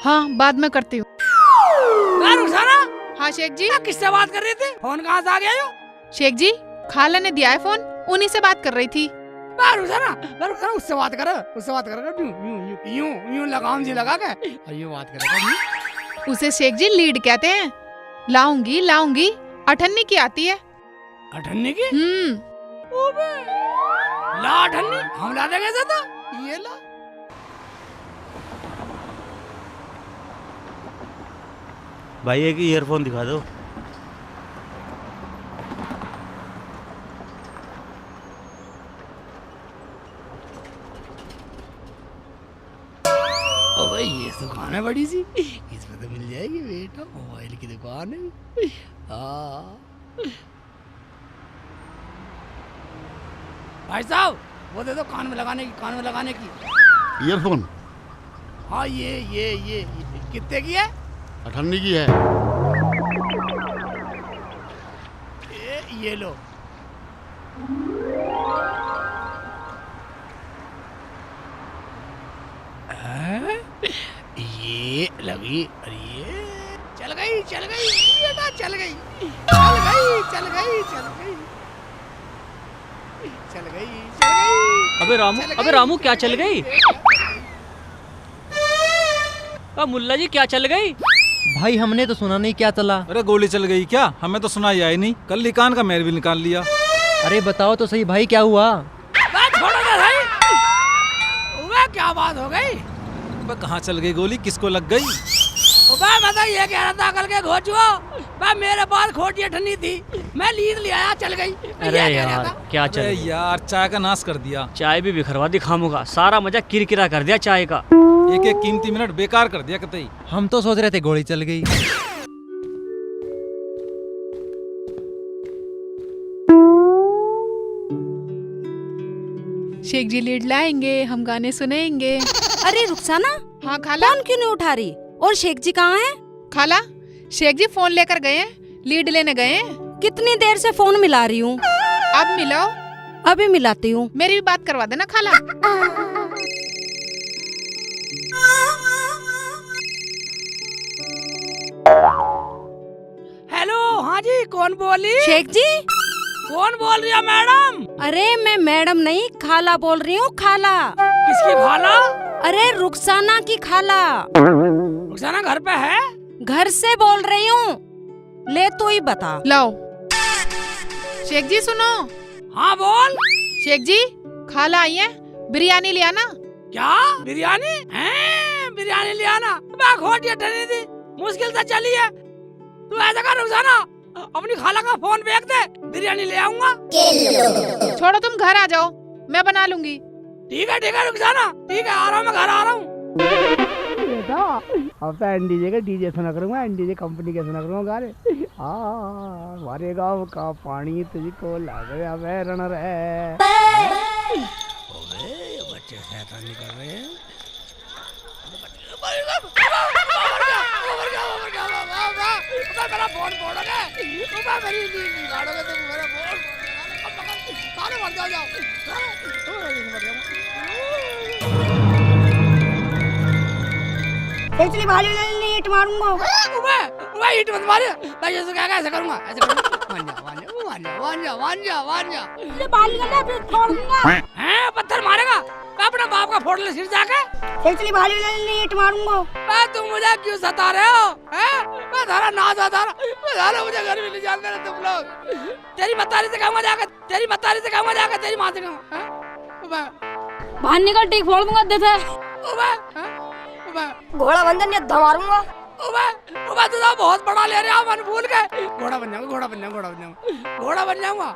हाँ बाद में करती हूँ। रुखसाना। हाँ शेख जी। किससे बात कर रही थी? फोन कहाँ से आ गया? शेख जी खाला ने दिया है फोन, उन्हीं से बात कर रही थी। रुखसाना उससे बात कर, यूं लगाम जी लगा के यूं बात कर। उसे शेख जी लीड कहते हैं। लाऊंगी लाऊंगी अठन्नी की आती है। अठन्नी की? ला अठन्नी हम ला देंगे तो ये ला। भाई एक ईयरफोन दिखा दो। भाई ये दुकान है बड़ी सी, इसमें तो मिल जाएगी बेटा, मोबाइल की दुकान है। भाई साहब वो दे दो कान में लगाने की ईयरफोन। हाँ ये कितने की है? 98 की है। ये लो। ये लगी, अरे चल गई बेटा, चल गई। अबे रामू क्या चल गई? मुल्ला जी क्या चल गई? भाई हमने तो सुना नहीं क्या चला। अरे गोली चल गई क्या? हमें तो सुनाई आई नहीं। कल निकान का मेल भी निकाल लिया। अरे बताओ तो सही भाई क्या हुआ? छोड़ो ना भाई, क्या बात हो गई? कहाँ चल गई गोली, किसको लग गई? मैं तो ये कह रहा था कल के घोचुओ, मेरे पास खोटी अठन्नी थी, मैं लीड ले आया, चल गई। अरे यार क्या चल गई? यार चाय का नाश कर दिया। चाय भी बिखरवा दी खामूंगा, सारा मजा किरकिरा कर दिया चाय का। एक कीमती मिनट बेकार कर दिया कतई। हम तो सोच रहे थे गोली चल गई। शेख जी लीड लाएंगे, हम गाने सुनेंगे। अरे रुखसाना। हाँ खाला। फोन क्यों नहीं उठा रही? और शेख जी कहाँ हैं? खाला शेख जी फोन लेकर गए हैं, लीड लेने गए हैं। कितनी देर से फोन मिला रही हूँ। अब मिलाओ। अभी मिलाती हूँ। मेरी भी बात करवा देना खाला। हेलो, हाँ जी कौन बोली? शेख जी। कौन बोल रही है मैडम? अरे मैं मैडम नहीं, खाला बोल रही हूँ, खाला। किसकी खाला? अरे रुखसाना की खाला। रुखसाना घर पे है? घर से बोल रही हूँ, ले तो ही बता। लाओ। शेख जी सुनो। हाँ बोल। शेख जी खाला आई है, बिरयानी ले आना। क्या बिरयानी है? बिरयानी ले आना? खोटी अठन्नी थी, मुश्किल से चली है। तू ऐसा कर रुखसाना, अपनी खाला का फोन फेंक दे, बिरयानी ले आऊंगा। छोड़ो तुम घर आ जाओ, मैं बना लूंगी। ठीक है रुखसाना, ठीक है, आ रहा हूँ, मैं घर आ रहा हूँ। बेटा अब तो एनडीजे का डीजे सुना करूंगा, एनडीजे कंपनी के सुना करूंगा गाने। हमारे गाँव का पानी तुझको लग गया रण रे। बच्चे शैतानी कर रहे हैं। मेरा फोन फोड़ोगे, मेरी नींद बिगाड़ोगे तुम, मेरा फोन सारे मर जाओ। एक्चुअली भाई ईट मारूंगा। ईट मत मारे, मैं ऐसे क्या ऐसे करूंगा, ऐसे करूंगा। बाल निकल फिर छोड़ दूंगा। हैं पत्थर मारेगा? मैं अपने बाप का फोड़ ले सिर जाके। एक्चुअली भाई ईट मारूंगा। तुम मुझे क्यों सता रहे हो? मैं थारा ना सता रहा, मुझे घर में ले जाते रहे तुम लोग। तेरी मतारी से कहूँगा जाकर, तेरी माँ से कहूँगा। बाहर निकल, ठीक फोड़ दूंगा देते। घोड़ा बंधन या धमारूंगा। तू तो बहुत बड़ा ले रहा है, मन भूल गए। घोड़ा बन जाऊंगा।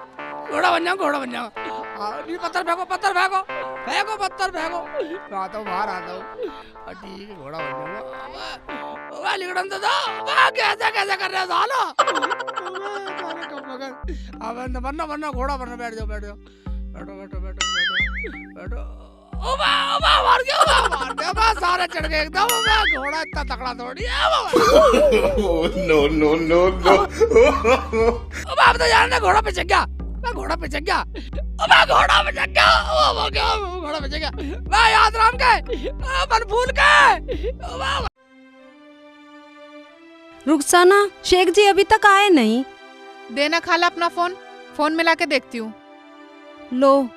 पत्थर फेंको। मैं आता हूँ, बाहर आता हूँ। ठीक है, घोड़ा बन जाऊंगा। लिगड़न तो कैसे कर रहे हो सालो? बनना घोड़ा बनना, बैठ जाओ। बैठो। मार गया, सारे चढ़ गए एकदम। घोड़ा इतना तकड़ा थोड़ी है। नो। अब तो जानना घोड़ा पे चढ़ गया। घोड़ा पे चढ़ गया। मैं याद राम के, मन भूल के। रुखसाना, शेख जी अभी तक आए नहीं। देना खाला अपना फोन, फोन मिला के देखती हूँ। लो।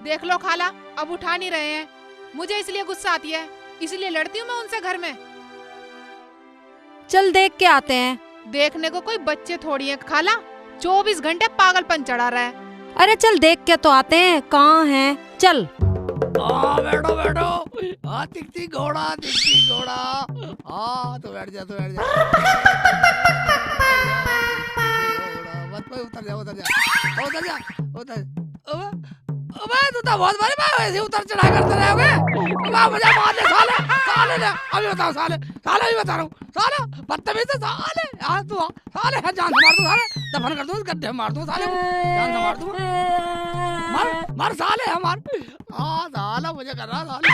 देख लो खाला, अब उठा नहीं रहे हैं। मुझे इसलिए गुस्सा आती है, इसलिए लड़ती हूँ मैं उनसे घर में। चल देख के आते हैं। देखने को कोई बच्चे थोड़ी है खाला, 24 घंटे पागलपन चढ़ा रहा है। अरे चल देख के तो आते हैं, कहाँ हैं? चल। बैठो बैठो। दिखती घोड़ा, दिखती घोड़ा। तो बैठ जा, तो बैठ जा। मत उतर जा, उतर जा, उतर जा, उतर। अबे तू तो बहुत बड़ी बात है, ऐसे उतर चढ़ा करते रहोगे। मुझे मार दे साले, साले ले। अभी बताओ साले, साले अभी बता रहा हूँ। साले बदतमीज है साले। यार तू साले जान से मार दूँ, साले दफन कर दूँ, गड्ढे में मार दूँ साले को, जान से मार दूँ। मार मार साले हमार। साला मुझे कर रहा साले।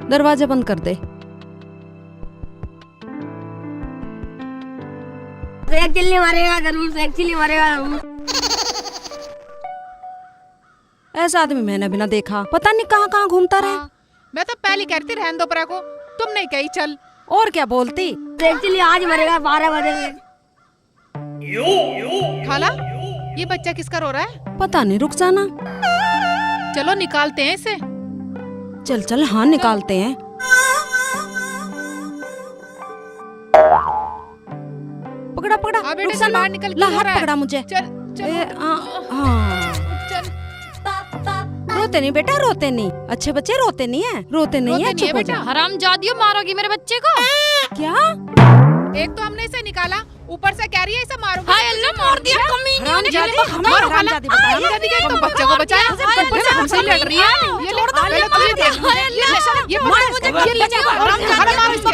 दरवाजा बंद कर दे। चिल्ली मारेगा जरूर, चिल्ली मारेगा जरूर। ऐसा आदमी मैंने भी ना देखा, पता नहीं कहाँ कहाँ घूमता रहे। मैं तो पहले कहती रहने दो परा को, तुम नहीं कही चल। और क्या बोलती? चिल्ली आज मरेगा 12 बजे। खाला, ये बच्चा किसका रो रहा है? पता नहीं, रुक जाना। चलो निकालते हैं इसे। चल चल, हाँ निकालते हैं। पकड़ा पकड़ा, हाँ बेटे, रुक चल जाना। बाहर निकल, ला क्यों हाथ रो रहा है? पकड़ा मुझे। चल चल। हाँ। चल। रोते नहीं बेटा, रोते नहीं। अच्छे बच्चे रोते नहीं है, रोते नहीं है। चुप हो जा। हरामजादियों, मारोगी मेरे बच्चे को? क्या? एक तो हमने इसे निकाला, ऊपर से कह रही है इसे मारो। हाय अल्लाह, मार दिया कमीनियों ने। मारो खाला, हरामजादी के तो बच्चे को बचाया, ऊपर से हमसे लड़ रही है। ये ले, पहले तो ये देख। ये मुझे ये ले जा, हरामजादी मारो इसको।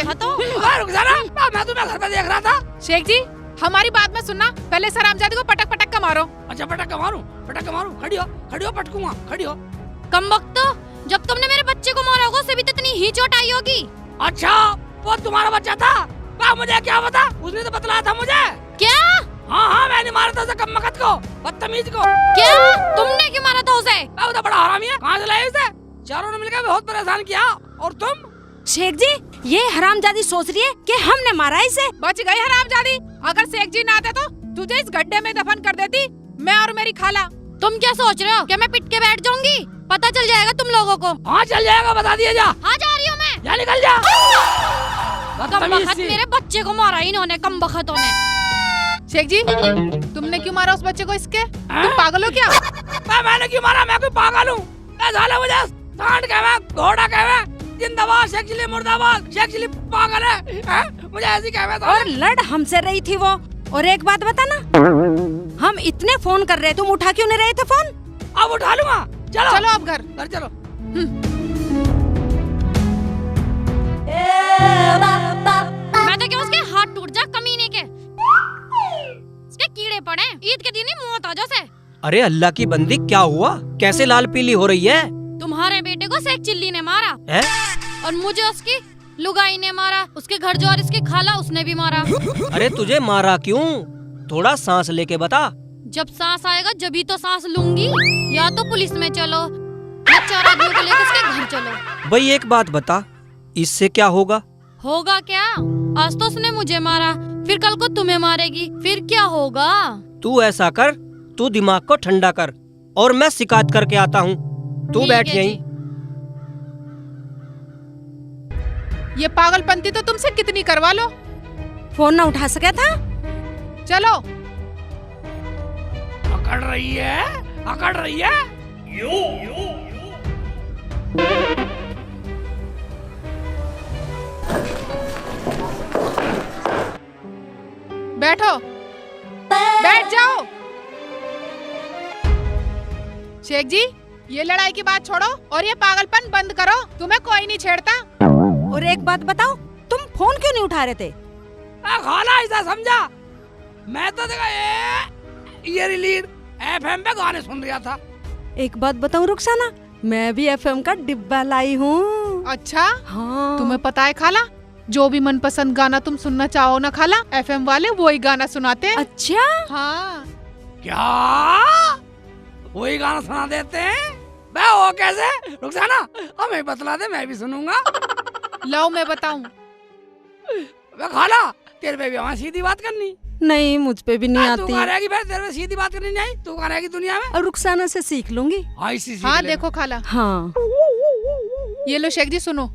रुक जा ना, मैं तुम्हें घर पे देख रहा था। शेख जी, हमारी बात में सुनना, पहले से हरामजादी को पटक पटक कर मारो। अच्छा पटक मारूं, पटक मारूं। खड़ी हो पटकूंगा, खड़ी हो। कमबख्तो, जब तुमने मेरे बच्चे को मारा होगा, उसे भी तो इतनी ही चोट आई होगी। अच्छा वो तुम्हारा बच्चा था? मुझे क्या पता, उसने तो बतलाया था मुझे। क्या? हाँ मैंने मारा था उसे, कमबख्त को, बदतमीज को। क्या? तुमने क्यों मारा था उसे? वो तो बड़ा हरामी है, कहाँ से लाए उसे? चारों ने मिलकर बहुत परेशान किया। और तुम? शेख जी, ये हरामजादी सोच रही है कि हमने मारा इसे। बच गई हरामजादी। अगर शेख जी ना आते तो तुझे इस गड्ढे में दफन कर देती, मैं और मेरी खाला। तुम क्या सोच रहे हो? क्या मैं पिट के बैठ जाऊंगी? पता चल जाएगा तुम लोगों को। हाँ चल जाएगा, बता दिया जा। हाँ जा रही हूँ मैं। जा निकल जा। कमबख्त, मेरे बच्चे को मारा इन्होंने, कमबख्तों ने। शेख जी, तुमने क्यों मारा उस बच्चे को इसके? तुम पागल हो क्या? मैंने क्यों मारा? मैं कोई पागल हूँ? मुझे सांड कहवे, घोड़ा कहवे, जिंदाबाद शेख चिल्ली, मुर्दाबाद शेख चिल्ली, पागल है? मुझे ऐसी कहवे। और लड़ हमसे रही थी वो। और एक बात बता ना, हम इतने फोन कर रहे, तुम उठा क्यों नहीं रहे थे फोन? अब उठा लूंगा। चलो चलो अब घर चलो। मैं तो क्या, उसके हाथ टूट जा कमीने के, उसके कीड़े पड़े, ईद के दिन ही मौत आ जाए। अरे अल्लाह की बंदी, क्या हुआ? कैसे लाल पीली हो रही है? तुम्हारे बेटे को शेख चिल्ली ने मारा है? और मुझे उसकी लुगाई ने मारा। उसके घर जो और इसकी खाला, उसने भी मारा। अरे तुझे मारा क्यों? थोड़ा सांस लेके बता। जब सांस आएगा जभी तो सांस लूंगी। या तो पुलिस में चलो या 4 आदमियों को लेकर उसके घर चलो। भाई एक बात बता, इससे क्या होगा? होगा क्या? आज तो उसने मुझे मारा, फिर कल को तुम्हें मारेगी, फिर क्या होगा? तू ऐसा कर, तू दिमाग को ठंडा कर और मैं शिकायत करके आता हूँ। तू बैठ यहीं। ये पागलपंती तो तुमसे कितनी करवा लो। फोन ना उठा सका था। चलो। अकड़ रही है, अकड़ रही है। बैठो, बैठ जाओ। शेख जी, ये लड़ाई की बात छोड़ो और ये पागलपन बंद करो। तुम्हें कोई नहीं छेड़ता। और एक बात बताओ, तुम फोन क्यों नहीं उठा रहे थे? खाला ऐसा समझा, मैं तो देखा ये लीड एफएम पे गाने सुन रहा था। एक बात बताऊं रुखसाना, मैं भी एफएम का डिब्बा लाई हूँ। अच्छा, हाँ। तुम्हें पता है खाला, जो भी मनपसंद गाना तुम सुनना चाहो ना खाला, एफएम वाले वही गाना सुनाते हैं। अच्छा, हाँ। क्या वही गाना सुना देते हैं? बे वो कैसे? रुखसाना हमें बतला दे, मैं भी सुनूंगा। लो मैं बताऊं। बे खाला, तेरे पे भी हमारी सीधी बात करनी? नहीं, मुझ पे भी नहीं तू आती। कहाँ रहेगी भाई? तेरे पे सीधी बात करनी नहीं आई? तू कहाँ रहेगी दुनिया में? और रुखसाना से सीख लूंगी। हाँ, इसी सीख हाँ ले। देखो खाला, हाँ। ये लो शेख जी सुनो।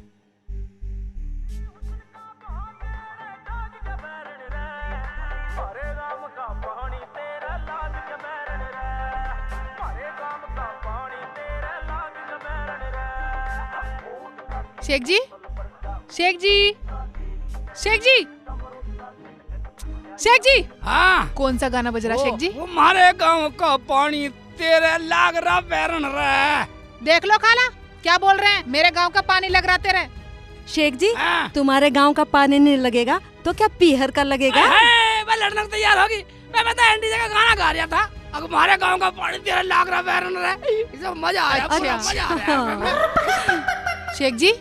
शेख जी, शेख जी, शेख जी, शेख जी। हाँ, कौन सा गाना बज रहा है शेख जी? वो हमारे गांव का पानी तेरे लाग रहा बैरन रहा। देख लो खाला, क्या बोल रहे हैं? मेरे गांव का पानी लग रहा तेरे। शेख जी, हाँ। तुम्हारे गांव का पानी नहीं लगेगा तो क्या पीहर का लगेगा? मैं लड़ने को तैयार होगी। मैं तो एनडीजे का गाना गा रहा था। अब हमारे गांव का पानी तेरे लाग रहा बैरन रहा। इसमें मजा आया, पूरा मजा आया। शेख जी,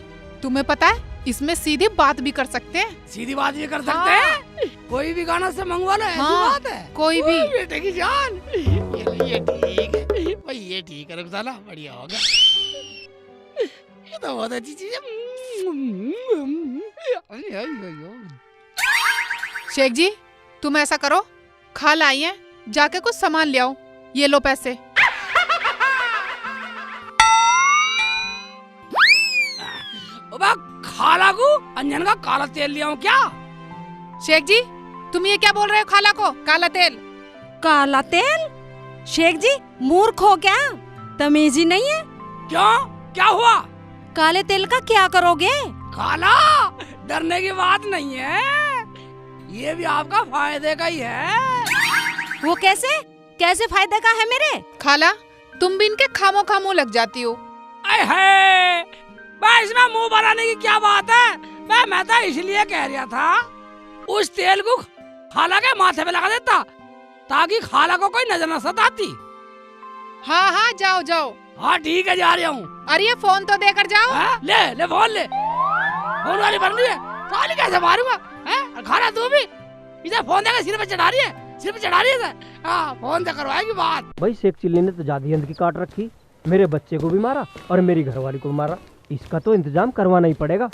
तुम्हें पता है इसमें सीधी बात भी कर सकते हैं। सीधी बात ये कर सकते हैं? कोई भी गाना से मंगवा लो, ऐसी बात है? कोई भी। बेटे की जान, ये ठीक है भाई, ये ठीक है रुखसाना, बढ़िया होगा। ये तो बहुत अच्छी चीज है। शेख जी, तुम ऐसा करो, खाला आई है, जाके कुछ सामान ले आओ। ये लो पैसे। खाला को अंजन का काला तेल ले आऊं क्या? शेख जी, तुम ये क्या बोल रहे हो खाला को? काला तेल? काला तेल? शेख जी मूर्ख हो क्या? तमीज ही नहीं है। क्यों, क्या हुआ? काले तेल का क्या करोगे? खाला, डरने की बात नहीं है, ये भी आपका फायदे का ही है। वो कैसे? कैसे फायदे का है मेरे? खाला, तुम भी इनके खामो खामो लग जाती हो। इसमें मुंह बनाने की क्या बात है? मैं तो इसलिए कह रहा था, उस तेल को खाला के माथे पे लगा देता ताकि खाला को कोई नजर न सताती। हाँ हाँ, जाओ जाओ। हाँ ठीक है, जा रहा हूँ। अरे ये फोन तो देकर जाओ। ले फोन ले। फोन वाली बन रही है, साली कैसे मारूंगा? खाला तू भी इधर फोन देकर सिर पे चढ़ा रही है, सिर पे चढ़ा रही है। हाँ, फोन से करवाएगी बात। भाई शेख चिल्ली ने तो जादी अंध की काट रखी, मेरे बच्चे को भी मारा और मेरी घरवाली को भी मारा। इसका तो इंतजाम करवाना ही पड़ेगा।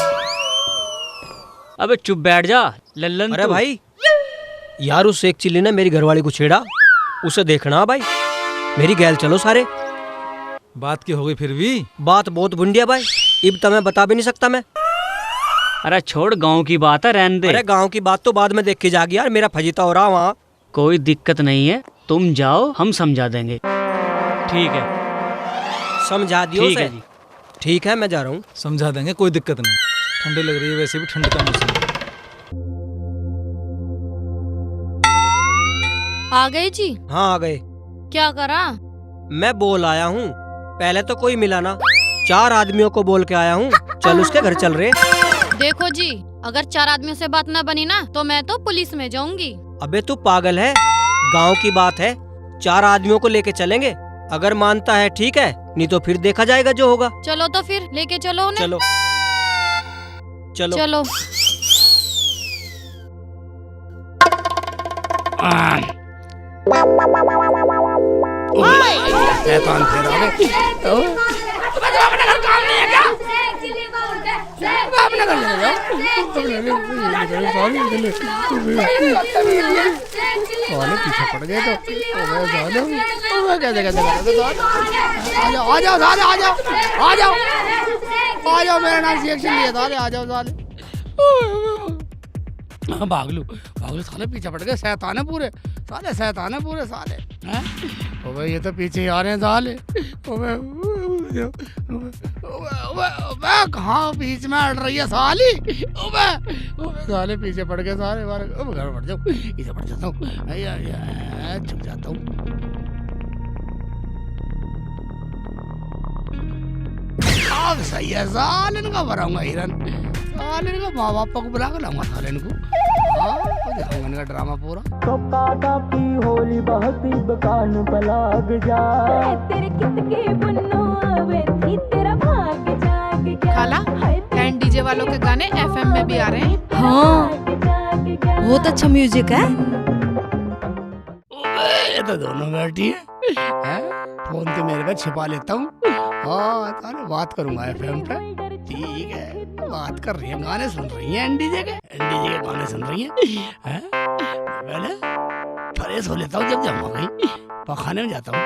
अबे चुप बैठ जा लल्लन। अरे भाई यार, उस शेख चिल्ली ने मेरी घरवाली को छेड़ा, उसे देखना भाई। मेरी गैल चलो सारे। बात की होगी फिर भी? बात बहुत बुंडिया भाई, इब तो मैं बता भी नहीं सकता मैं। अरे छोड़, गांव की बात है, रहने दे। अरे गांव की बात तो बाद में देख के जागी यार, मेरा फजीता हो रहा वहाँ। कोई दिक्कत नहीं है, तुम जाओ, हम समझा देंगे। ठीक है, समझा दियो ठीक उसे। है जी। ठीक है, मैं जा रहा हूँ। समझा देंगे, कोई दिक्कत नहीं। ठंडी लग रही है, वैसे भी ठंड का मौसम। आ गए जी? हाँ आ गए। क्या करा? मैं बोल आया हूँ, पहले तो कोई मिला ना, 4 आदमियों को बोल के आया हूँ, चल उसके घर चल रहे। देखो जी, अगर 4 आदमियों से बात न बनी ना तो मैं तो पुलिस में जाऊंगी। अबे तू पागल है, गांव की बात है, 4 आदमियों को लेके चलेंगे। अगर मानता है ठीक है, नहीं तो फिर देखा जाएगा जो होगा। चलो तो फिर लेके चलो उन्हें। चलो चलो चलो। शैतान फिर आ गए। अपने घर काम नहीं है क्या? अपने घर ले जाओ। पीछे पड़ गए तो आ जाओ साले, आ जाओ आ जाओ आ जाओ, मेरा नाम सिलेक्शन लिया था। आ जाओ साले। भागलू भागलू साले, पीछे पड़ गए। शैतान है पूरे साले, शैतान है पूरे साले। ओबे ये तो पीछे ही आ रहे हैं साले। ओबे कहाँ बीच में अड़ रही है साली? ओबे साले पीछे पड़ गए सारे। घर पड़ जाओ, इसे पड़ जाता हूँ, छुप जाता हूँ। अब सही है, साल इनका भराऊंगा हिरन, साल इनका माँ बाप को बुला के लाऊंगा साल इनको। दिखाऊंगा इनका ड्रामा पूरा। होली बहुत बकान पलाग जा तेरे कितके बुन्नो आवे थी तेरा भाग जाग जा। खाला कैंट डीजे वालों के गाने एफएम में भी आ रहे हैं। हाँ बहुत अच्छा म्यूजिक है। ये तो दोनों बैठी है, फोन तो मेरे पे छिपा लेता हूँ। हाँ ताले बात करूंगा एफएम पे। ठीक है, बात कर रही है, गाने सुन रही है एनडीजे के गाने सुन रही है। पहले फ्रेश हो लेता हूँ, जब जमा गई पखाने में जाता हूँ।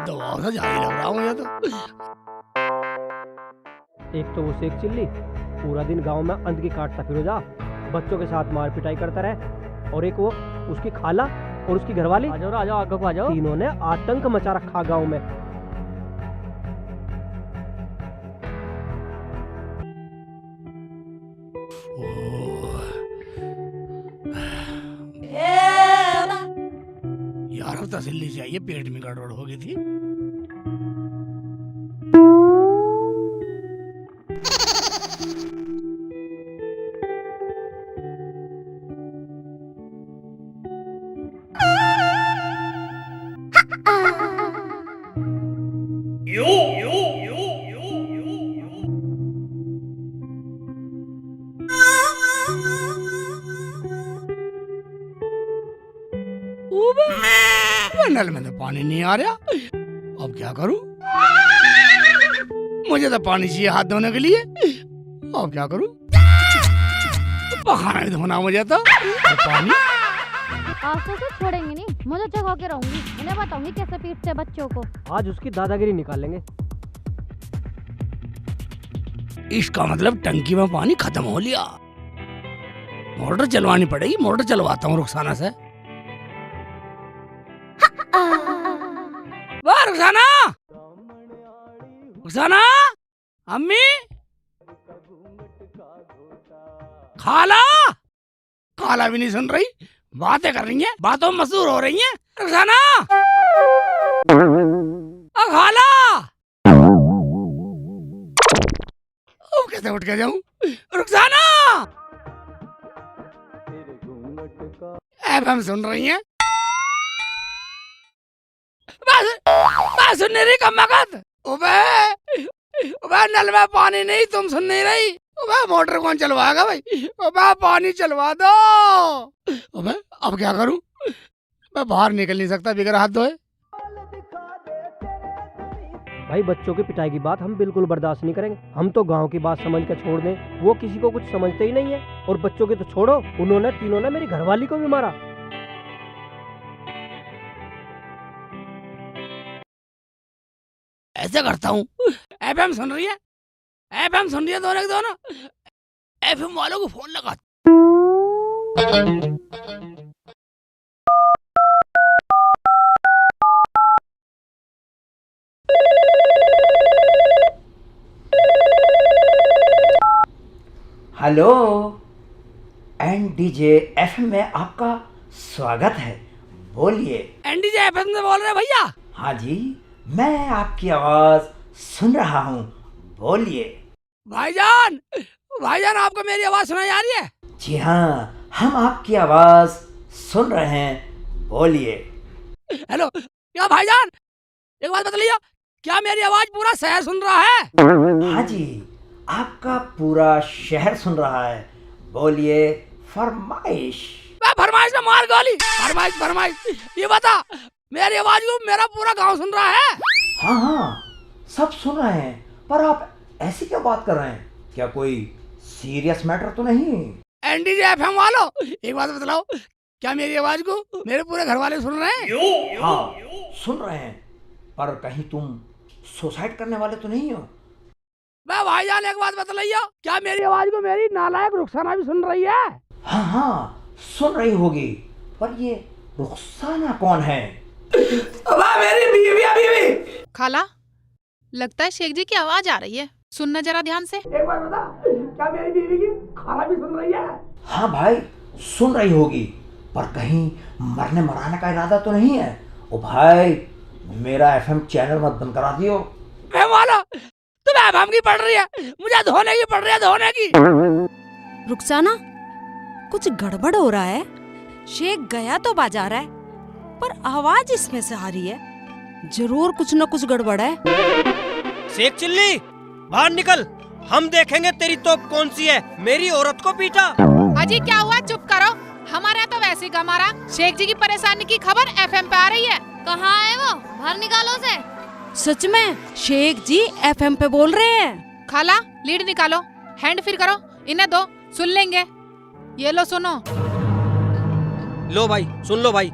दबाव से जारी लग रहा हूँ मुझे तो। एक तो वो शेख चिल्ली पूरा दिन गांव में अंध की काटता फिरो जा, बच्चों के साथ मार पिटाई करता रहे, और एक वो उसकी खाला और उसकी घरवाली, आ जाओ आगे को आ जाओ, तीनों ने आतंक मचा रखा गांव में। यार अब तसल्ली चाहिए, पेट में गड़बड़ हो गई थी। नल में तो पानी नहीं आ रहा, अब क्या करूं? मुझे तो पानी चाहिए हाथ धोने के लिए, अब क्या करूं? पखाना भी धोना मुझे तो, पानी। आज तो छोड़ेंगे नहीं, मुझे जगा के रहूंगी, उन्हें बताऊंगी कैसे पीटते बच्चों को। आज उसकी दादागिरी निकालेंगे। इसका मतलब टंकी में पानी खत्म हो लिया, मोटर चलवानी पड़ेगी। मोटर चलवाता हूँ रुखसाना से। वाह रुखसाना, रुखसाना, अम्मी, खाला, खाला भी नहीं सुन रही, बातें कर रही हैं, बातों में मशहूर हो रही हैं। रुखसाना, खाला, अब कैसे उठ के जाऊं? रुखसाना, एफएम सुन रही हैं? बस सुन नहीं रही कम्मकत। उबे नल में पानी नहीं, तुम सुन नहीं रही। उबे मोटर कौन चलवाएगा भाई? उबे पानी चलवा दो। उबे अब क्या करूं? मैं बाहर निकल नहीं सकता बिगर हाथ धोए। भाई बच्चों की पिटाई की बात हम बिल्कुल बर्दाश्त नहीं करेंगे। हम तो गांव की बात समझ कर छोड़ दें, वो किसी को कुछ समझते ही नहीं है। और बच्चों की तो छोड़ो, उन्होंने तीनों ने मेरी घरवाली को भी मारा। ऐसे करता हूँ, एफएम सुन रही है, एफएम सुन रही है दोनों के दोनों, एफएम वालों को फोन लगा। हेलो, एनडीजे एफएम में आपका स्वागत है, बोलिए। एनडीजे एफएम से बोल रहे हैं भैया? हाँ जी, मैं आपकी आवाज सुन रहा हूँ, बोलिए। भाईजान, भाईजान आपको मेरी आवाज सुनाई आ रही है? जी हाँ, हम आपकी आवाज सुन रहे हैं, बोलिए। हेलो, क्या भाईजान एक बात बतलाइए, क्या मेरी आवाज पूरा शहर सुन रहा है? हाँ जी, आपका पूरा शहर सुन रहा है, बोलिए। फरमाइश। फरमाइश में मार गोली। फरमाइश फरमाइश, ये बता मेरी आवाज को मेरा पूरा गांव सुन रहा है? हाँ हाँ, सब सुन रहे हैं, पर आप ऐसी क्या बात कर रहे हैं? क्या कोई सीरियस मैटर तो नहीं? एनडीजे एफएम वालों, एक बात बतलाओ, क्या मेरी आवाज को मेरे पूरे घर वाले सुन रहे हैं? हाँ सुन रहे हैं, पर कहीं तुम सुसाइड करने वाले तो नहीं हो? मैं भाईजान एक बात बतलाइए, क्या मेरी आवाज को मेरी नालायक रुखसाना भी सुन रही है? हाँ हाँ सुन रही होगी, पर ये रुखसाना कौन है? मेरी बीवी। खाला, लगता है शेख जी की आवाज आ रही है, सुनना जरा ध्यान से। एक बार बता, क्या मेरी बीवी की खाला भी सुन रही है? हाँ भाई सुन रही होगी, पर कहीं मरने मराने का इरादा तो नहीं है? ओ भाई, मेरा एफएम चैनल मत बंद करा दियो। वाला तुम्हें अब की पड़ रही है, मुझे धोने की पड़ रही है, धोने की। रुखसाना, कुछ गड़बड़ हो रहा है। शेख गया तो बाजार है, पर आवाज इसमें से आ रही है। जरूर कुछ न कुछ गड़बड़ है। शेख चिल्ली, बाहर निकल, हम देखेंगे तेरी तोप कौन सी है। मेरी औरत को पीटा। अजी क्या हुआ, चुप करो। हमारे यहाँ तो वैसे ही हमारा शेख जी की परेशानी की खबर FM पे आ रही है। कहाँ है वो, बाहर निकालो उसे। सच में शेख जी FM पे बोल रहे हैं। खाला लीड निकालो, हैंड फ्री करो, इन्हें दो, सुन लेंगे। ये लो सुनो। लो भाई, सुन लो भाई।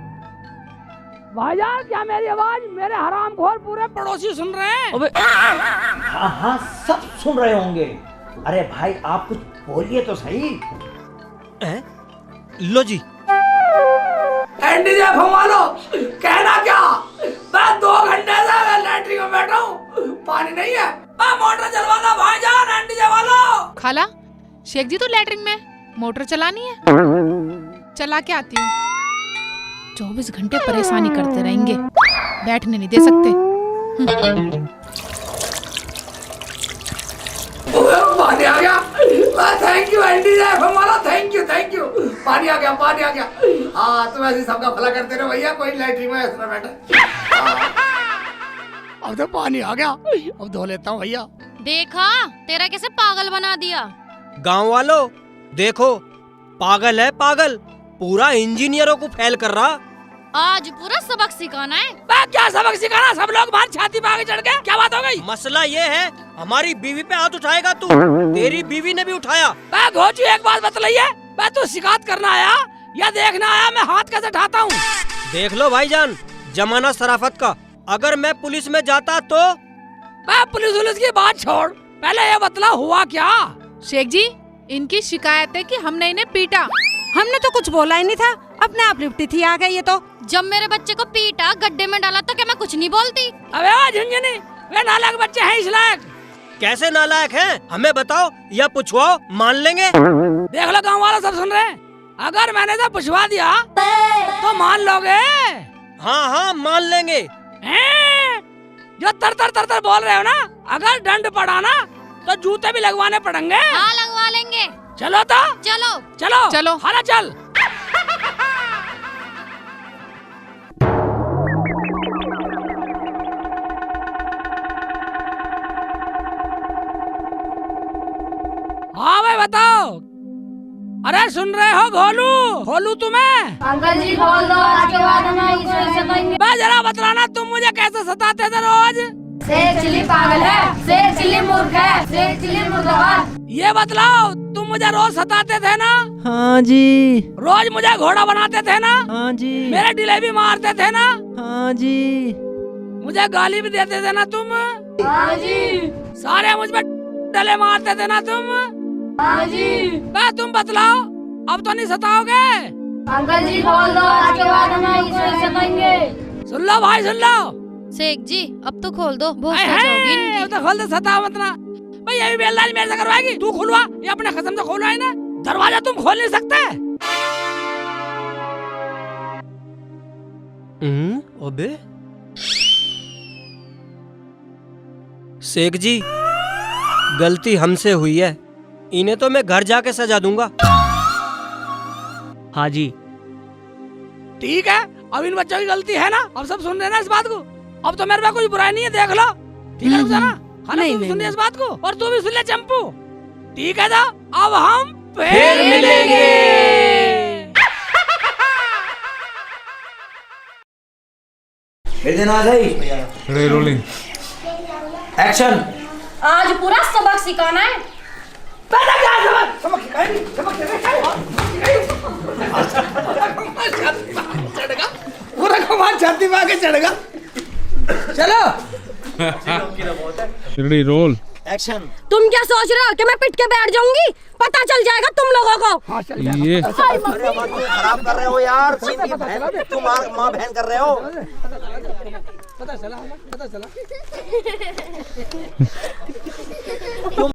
भाईजान, क्या मेरी आवाज मेरे हरामखोर पूरे पड़ोसी सुन रहे हैं? अबे हाँ हाँ, सब सुन रहे होंगे। अरे भाई आप कुछ बोलिए तो सही। लो जी। एनडीजे फंवालो, कहना क्या? मैं 2 घंटे से लैट्रिन में बैठा हूँ, पानी नहीं है। मोटर चलवाना भाईजान, एनडीजे वालो। खाला, शेख जी तो लैटरिन में, मोटर चलानी है। चला के आती हूँ। 24 घंटे परेशानी करते रहेंगे, बैठने नहीं दे सकते। पानी आ गया। थैंक यू एनडीजे फंवालो, थैंक यू थैंक यू। पानी आ गया, पानी आ गया। हाँ, तुम ऐसे सबका भला करते रहो भैया, कोई लैट्रिन में ऐसा बैठा। अब तो पानी आ गया, अब धो लेता हूँ भैया। देखा, तेरा कैसे पागल बना दिया। गांव वालों देखो, पागल है पागल, पूरा इंजीनियरों को फेल कर रहा। आज पूरा सबक सिखाना है। क्या सबक सिखाना? सब लोग बाहर छाती पे आगे चढ़ गए, क्या बात हो गई? मसला ये है, हमारी बीवी पे हाथ उठाएगा तू, तेरी बीवी ने भी उठाया। घोचू, एक बात बतलाइए, मैं तू शिकायत करना आया या देखना आया मैं हाथ कैसे उठाता हूँ? देख लो भाईजान, जमाना शराफत का। अगर मैं पुलिस में जाता तो? पुलिस की बात छोड़, पहले ये बतला हुआ क्या? शेख जी, इनकी शिकायत है कि हमने इन्हें पीटा। हमने तो कुछ बोला ही नहीं था, अपने आप लिपटी थी आ गई ये तो। जब मेरे बच्चे को पीटा, गड्ढे में डाला, तो क्या मैं कुछ नहीं बोलती? अबे झुंझुनी, वे नालायक बच्चे हैं, इस लायक। कैसे नालायक हैं? हमें बताओ या पूछवाओ, मान लेंगे। देख लो गाँव वाले सब सुन रहे हैं, अगर मैंने तो पूछवा दिया तो मान लोगे? हाँ हाँ मान लेंगे। जो तर तर तर तर बोल रहे हो ना, अगर दंड पड़ा ना तो जूते भी लगवाने पड़ेंगे। हाँ लगवा लेंगे। चलो तो चलो चलो चलो, हाँ चल। हाँ भाई बताओ। अरे सुन रहे हो घोलू? घोलू तुम्हें? अंकल जी खोल दो, आज के बाद हम इसे सताएंगे। जरा बतलाना, तुम मुझे कैसे सताते थे रोज? शेख चिल्ली पागल है, शेख चिल्ली मूर्ख है, शेख चिल्ली मुर्दाबाद। ये बतलाओ, तुम मुझे रोज सताते थे ना? हाँ जी। रोज मुझे घोड़ा बनाते थे ना? हाँ जी। मेरे डिले भी मारते थे ना? हाँ जी। मुझे गाली भी देते थे ना तुम? हाँ जी। सारे मुझ पे डले मारते थे ना तुम? हाँ जी। तुम बतलाओ, अब तो नहीं सताओगे? अंकल जी खोल दो, आज के बाद हम इसे सताएंगे। सुन लो भाई, सुन लो। शेख जी अब तो खोल दो, बहुत सजा होगी इनकी। तो खोल दो, सताओ मत ना भाई। ये भी बेलदारी मेरे से करवाएगी? तू खुलवा, ये अपने कसम से खोलवाए ना। दरवाजा तुम खोल नहीं सकते। अबे शेख जी, गलती हमसे हुई है, इन्हें तो मैं घर जाके सजा दूंगा। हाँ जी। ठीक है, अब इन बच्चों की गलती है ना, अब सब सुन रहे हैं ना इस बात को। अब तो मेरे पे कोई बुराई नहीं है, देख लो। ठीक है ना? नहीं, तुम नहीं, सुन रही है इस बात को, और तू भी सुन ले चंपू। ठीक है ना? अब हम फिर मिलेंगे। फिर दिन आ गई। Rolling action. आज पूरा सबक सिखाना है। पूरा कमाल छाती पे आके चढ़ेगा। चलो रोल एक्शन। तुम क्या सोच रहे हो कि मैं पिट के बैठ जाऊंगी? पता चल जाएगा तुम लोगों को। हाँ चल ये खराब कर रहे हो यार, तुम माँ बहन कर रहे हो। पता चला।